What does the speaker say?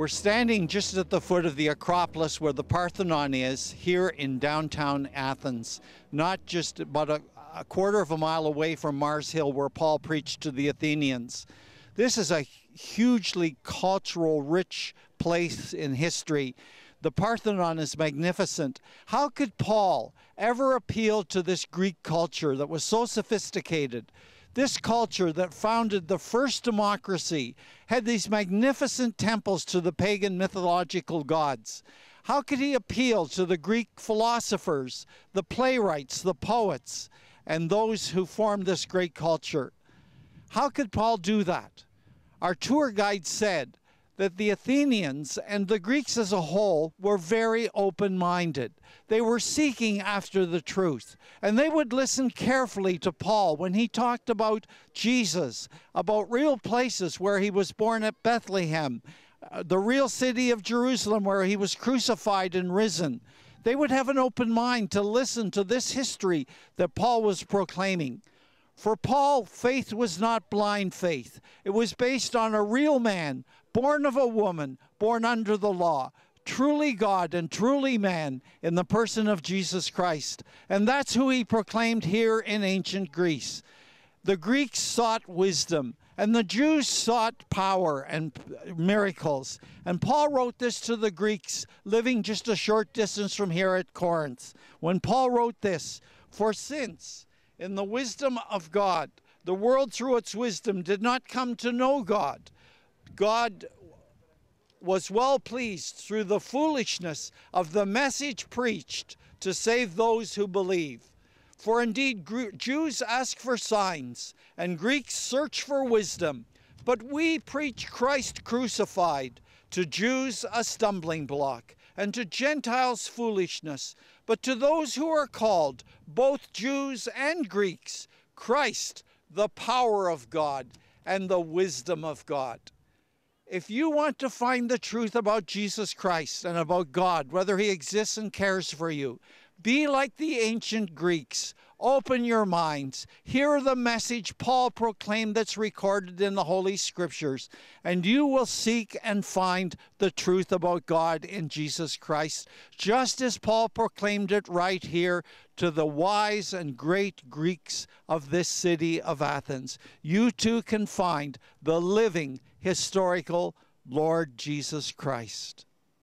We're standing just at the foot of the Acropolis where the Parthenon is, here in downtown Athens, not just about a quarter of a mile away from Mars Hill where Paul preached to the Athenians. This is a hugely cultural, rich place in history. The Parthenon is magnificent. How could Paul ever appeal to this Greek culture that was so sophisticated? This culture that founded the first democracy had these magnificent temples to the pagan mythological gods. How could he appeal to the Greek philosophers, the playwrights, the poets, and those who formed this great culture? How could Paul do that? Our tour guide said that the Athenians and the Greeks as a whole were very open-minded. They were seeking after the truth, and they would listen carefully to Paul when he talked about Jesus, about real places where he was born at Bethlehem, the real city of Jerusalem where he was crucified and risen. They would have an open mind to listen to this history that Paul was proclaiming. For Paul, faith was not blind faith. It was based on a real man, born of a woman, born under the law, truly God and truly man in the person of Jesus Christ. And that's who he proclaimed here in ancient Greece. The Greeks sought wisdom, and the Jews sought power and miracles. And Paul wrote this to the Greeks living just a short distance from here at Corinth. When Paul wrote this, "For since in the wisdom of God, the world through its wisdom did not come to know God, God was well pleased through the foolishness of the message preached to save those who believe. For indeed Jews ask for signs, and Greeks search for wisdom, but we preach Christ crucified, to Jews a stumbling block, and to Gentiles foolishness, but to those who are called, both Jews and Greeks, Christ, the power of God and the wisdom of God." If you want to find the truth about Jesus Christ and about God, whether he exists and cares for you, be like the ancient Greeks. Open your minds. Hear the message Paul proclaimed that's recorded in the Holy Scriptures, and you will seek and find the truth about God in Jesus Christ, just as Paul proclaimed it right here to the wise and great Greeks of this city of Athens. You too can find the living, historical Lord Jesus Christ.